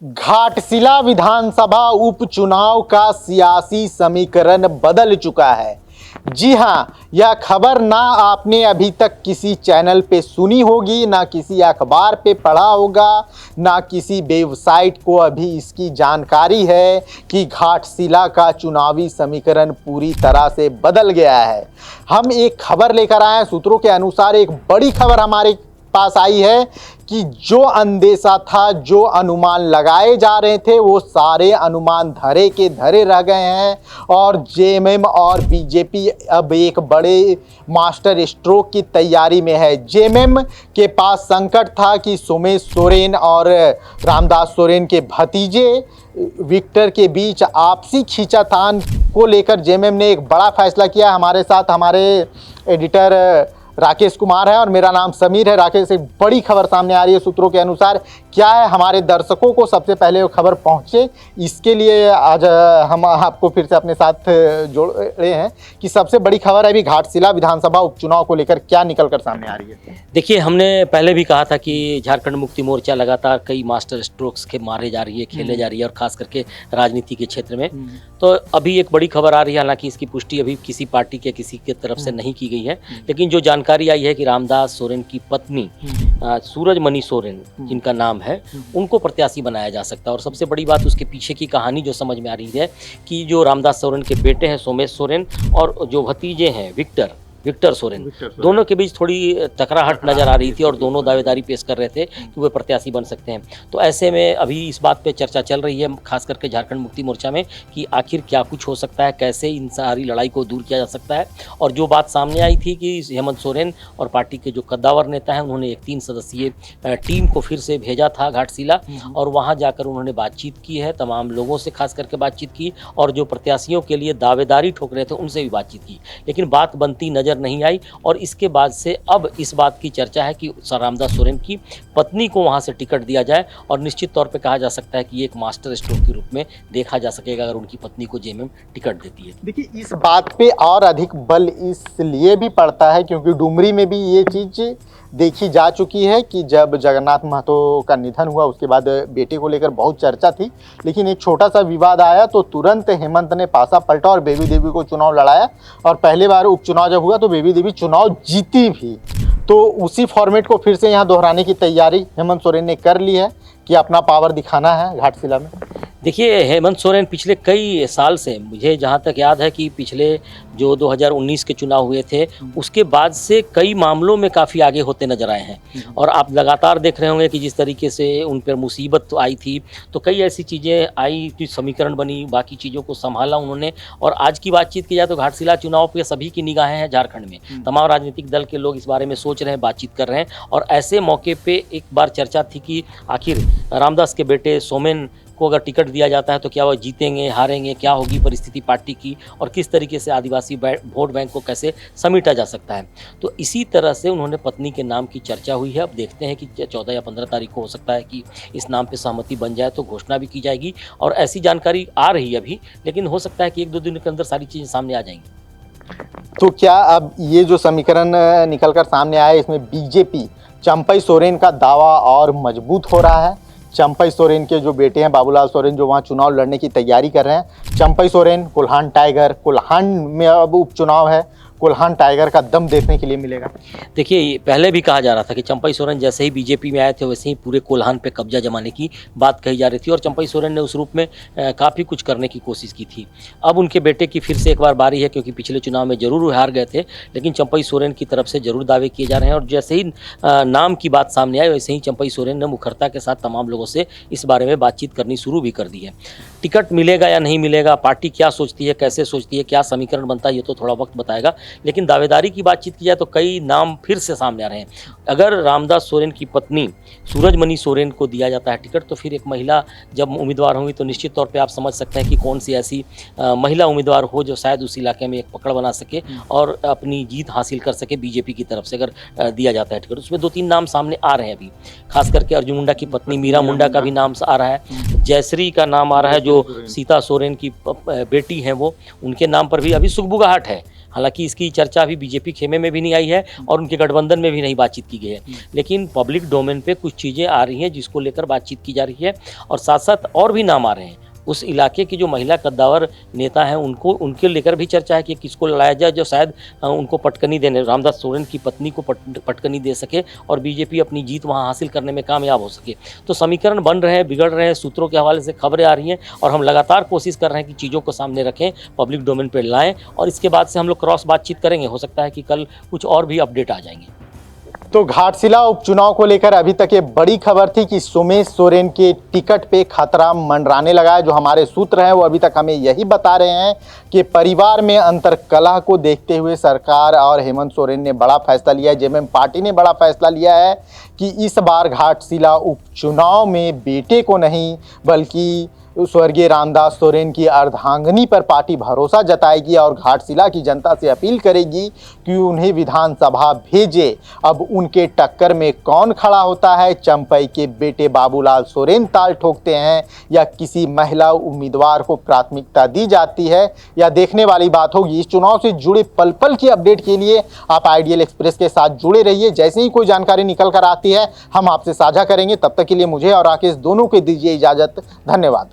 घाटशिला विधानसभा उपचुनाव का सियासी समीकरण बदल चुका है। जी हां, यह खबर ना आपने अभी तक किसी चैनल पे सुनी होगी, ना किसी अखबार पे पढ़ा होगा, ना किसी वेबसाइट को अभी इसकी जानकारी है कि घाटशिला का चुनावी समीकरण पूरी तरह से बदल गया है। हम एक खबर लेकर आए हैं, सूत्रों के अनुसार एक बड़ी खबर हमारे पास आई है कि जो अंदेशा था, जो अनुमान लगाए जा रहे थे, वो सारे अनुमान धरे के धरे रह गए हैं और जेएमएम और बीजेपी अब एक बड़े मास्टर स्ट्रोक की तैयारी में है। जेएमएम के पास संकट था कि सोमेश सोरेन और रामदास सोरेन के भतीजे विक्टर के बीच आपसी खींचातान को लेकर जेएमएम ने एक बड़ा फैसला किया। हमारे साथ हमारे एडिटर राकेश कुमार है और मेरा नाम समीर है। राकेश, एक बड़ी खबर सामने आ रही है सूत्रों के अनुसार, क्या है हमारे दर्शकों को सबसे पहले वो खबर पहुंचे, इसके लिए आज हम आपको फिर से अपने साथ जोड़ रहे हैं कि सबसे बड़ी खबर है अभी घाटशिला विधानसभा उपचुनाव को लेकर क्या निकल कर सामने आ रही है। देखिए, हमने पहले भी कहा था कि झारखंड मुक्ति मोर्चा लगातार कई मास्टर स्ट्रोक्स के मारे जा रही है, खेले जा रही है, और खास करके राजनीति के क्षेत्र में। तो अभी एक बड़ी खबर आ रही है, हालांकि इसकी पुष्टि अभी किसी पार्टी के किसी के तरफ से नहीं की गई है, लेकिन जो जानकारी आई है कि रामदास सोरेन की पत्नी सूरजमणि सोरेन, जिनका नाम है, उनको प्रत्याशी बनाया जा सकता है। और सबसे बड़ी बात उसके पीछे की कहानी जो समझ में आ रही है कि जो रामदास सोरेन के बेटे हैं सोमेश सोरेन और जो भतीजे हैं विक्टर सोरेन, दोनों के बीच थोड़ी टकराहट नजर आ रही थी और दोनों दावेदारी पेश कर रहे थे कि वे प्रत्याशी बन सकते हैं। तो ऐसे में अभी इस बात पे चर्चा चल रही है, खास करके झारखंड मुक्ति मोर्चा में, कि आखिर क्या कुछ हो सकता है, कैसे इन सारी लड़ाई को दूर किया जा सकता है। और जो बात सामने आई थी कि हेमंत सोरेन और पार्टी के जो कद्दावर नेता हैं, उन्होंने एक 3 सदस्यीय टीम को फिर से भेजा था घाटशिला, और वहाँ जाकर उन्होंने बातचीत की है, तमाम लोगों से खास करके बातचीत की, और जो प्रत्याशियों के लिए दावेदारी ठोक रहे थे उनसे भी बातचीत की, लेकिन बात बनती नजर नहीं आई। और इसके बाद से अब इस बात की चर्चा है कि रामदास सोरेन की पत्नी को वहां से टिकट दिया जाए, और निश्चित तौर पे कहा जा सकता है कि ये एक मास्टर स्ट्रोक के रूप में देखा जा सकेगा अगर उनकी पत्नी को जेएमएम टिकट देती है। देखिए, इस बात पे और अधिक बल इसलिए भी पड़ता है क्योंकि डुमरी में भी ये चीज देखी जा चुकी है कि जब जगन्नाथ महतो का निधन हुआ उसके बाद बेटे को लेकर बहुत चर्चा थी, लेकिन एक छोटा सा विवाद आया तो तुरंत हेमंत ने पासा पलटा और बेबी देवी को चुनाव लड़ाया, और पहली बार उपचुनाव जब हुआ तो बेबी देवी चुनाव जीती भी। तो उसी फॉर्मेट को फिर से यहाँ दोहराने की तैयारी हेमंत सोरेन ने कर ली है कि अपना पावर दिखाना है घाटशिला में। देखिए, हेमंत सोरेन पिछले कई साल से, मुझे जहाँ तक याद है कि पिछले जो 2019 के चुनाव हुए थे उसके बाद से कई मामलों में काफ़ी आगे होते नजर आए हैं। और आप लगातार देख रहे होंगे कि जिस तरीके से उन पर मुसीबत आई थी, तो कई ऐसी चीज़ें आई कि समीकरण बनी, बाकी चीज़ों को संभाला उन्होंने। और आज की बातचीत की जाए तो घाटशिला चुनाव पे सभी की निगाहें हैं झारखंड में, तमाम राजनीतिक दल के लोग इस बारे में सोच रहे हैं, बातचीत कर रहे हैं। और ऐसे मौके पर एक बार चर्चा थी कि आखिर रामदास के बेटे सोमेन को अगर टिकट दिया जाता है तो क्या वह जीतेंगे, हारेंगे, क्या होगी परिस्थिति पार्टी की, और किस तरीके से आदिवासी वोट बैंक को कैसे समेटा जा सकता है। तो इसी तरह से उन्होंने पत्नी के नाम की चर्चा हुई है। अब देखते हैं कि 14 या 15 तारीख को हो सकता है कि इस नाम पे सहमति बन जाए, तो घोषणा भी की जाएगी। और ऐसी जानकारी आ रही है अभी, लेकिन हो सकता है कि 1-2 दिन के अंदर सारी चीज़ें सामने आ जाएंगी। तो क्या अब ये जो समीकरण निकल कर सामने आया, इसमें बीजेपी चंपई सोरेन का दावा और मजबूत हो रहा है? चंपई सोरेन के जो बेटे हैं बाबूलाल सोरेन, जो वहाँ चुनाव लड़ने की तैयारी कर रहे हैं, चंपई सोरेन, कोल्हान टाइगर, कोल्हान में अब उपचुनाव है, कोल्हान टाइगर का दम देखने के लिए मिलेगा। देखिए, पहले भी कहा जा रहा था कि चंपई सोरेन जैसे ही बीजेपी में आए थे वैसे ही पूरे कोल्हान पे कब्जा जमाने की बात कही जा रही थी, और चंपई सोरेन ने उस रूप में काफ़ी कुछ करने की कोशिश की थी। अब उनके बेटे की फिर से एक बार बारी है, क्योंकि पिछले चुनाव में जरूर हार गए थे, लेकिन चंपई सोरेन की तरफ से जरूर दावे किए जा रहे हैं। और जैसे ही नाम की बात सामने आई वैसे ही चंपई सोरेन ने मुखरता के साथ तमाम लोगों से इस बारे में बातचीत करनी शुरू भी कर दी है। टिकट मिलेगा या नहीं मिलेगा, पार्टी क्या सोचती है, कैसे सोचती है, क्या समीकरण बनता है, ये तो थोड़ा वक्त बताएगा। लेकिन दावेदारी की बातचीत की जाए तो कई नाम फिर से सामने आ रहे हैं। अगर रामदास सोरेन की पत्नी सूरजमणि सोरेन को दिया जाता है टिकट, तो फिर एक महिला जब उम्मीदवार होंगी तो निश्चित तौर पे आप समझ सकते हैं कि कौन सी ऐसी महिला उम्मीदवार हो जो शायद उस इलाके में एक पकड़ बना सके और अपनी जीत हासिल कर सके बीजेपी की तरफ से, अगर दिया जाता है टिकट। उसमें 2-3 नाम सामने आ रहे हैं अभी, खास करके अर्जुन मुंडा की पत्नी मीरा मुंडा का भी नाम आ रहा है, जयश्री का नाम आ रहा है, जो सीता सोरेन की बेटी हैं वो, उनके नाम पर भी अभी सुगबुगाहट है। हालांकि इसकी चर्चा अभी बीजेपी खेमे में भी नहीं आई है और उनके गठबंधन में भी नहीं बातचीत की गई है, लेकिन पब्लिक डोमेन पे कुछ चीज़ें आ रही हैं जिसको लेकर बातचीत की जा रही है और साथ साथ और भी नाम आ रहे हैं। उस इलाके की जो महिला कद्दावर नेता हैं उनके लेकर भी चर्चा है कि किसको लड़ाया जाए जो शायद उनको पटकनी देने, रामदास सोरेन की पत्नी को पटकनी दे सके और बीजेपी अपनी जीत वहां हासिल करने में कामयाब हो सके। तो समीकरण बन रहे हैं, बिगड़ रहे हैं, सूत्रों के हवाले से खबरें आ रही हैं और हम लगातार कोशिश कर रहे हैं कि चीज़ों को सामने रखें, पब्लिक डोमेन पर लाएँ और इसके बाद से हम लोग क्रॉस बातचीत करेंगे। हो सकता है कि कल कुछ और भी अपडेट आ जाएंगे। तो घाटशिला उपचुनाव को लेकर अभी तक ये बड़ी खबर थी कि सोमेश सोरेन के टिकट पे खतरा मंडराने लगा है। जो हमारे सूत्र हैं वो अभी तक हमें यही बता रहे हैं कि परिवार में अंतर्कलह को देखते हुए सरकार और हेमंत सोरेन ने बड़ा फैसला लिया है, जेएमएम पार्टी ने बड़ा फैसला लिया है कि इस बार घाटशिला उपचुनाव में बेटे को नहीं बल्कि स्वर्गीय रामदास सोरेन की अर्धांगिनी पर पार्टी भरोसा जताएगी और घाटशिला की जनता से अपील करेगी कि उन्हें विधानसभा भेजे। अब उनके टक्कर में कौन खड़ा होता है, चंपई के बेटे बाबूलाल सोरेन ताल ठोकते हैं या किसी महिला उम्मीदवार को प्राथमिकता दी जाती है, या देखने वाली बात होगी। इस चुनाव से जुड़े पल पल की अपडेट के लिए आप आइडियल एक्सप्रेस के साथ जुड़े रहिए। जैसे ही कोई जानकारी निकल कर आती है हम आपसे साझा करेंगे। तब तक के लिए मुझे और राकेश दोनों को दीजिए इजाजत। धन्यवाद।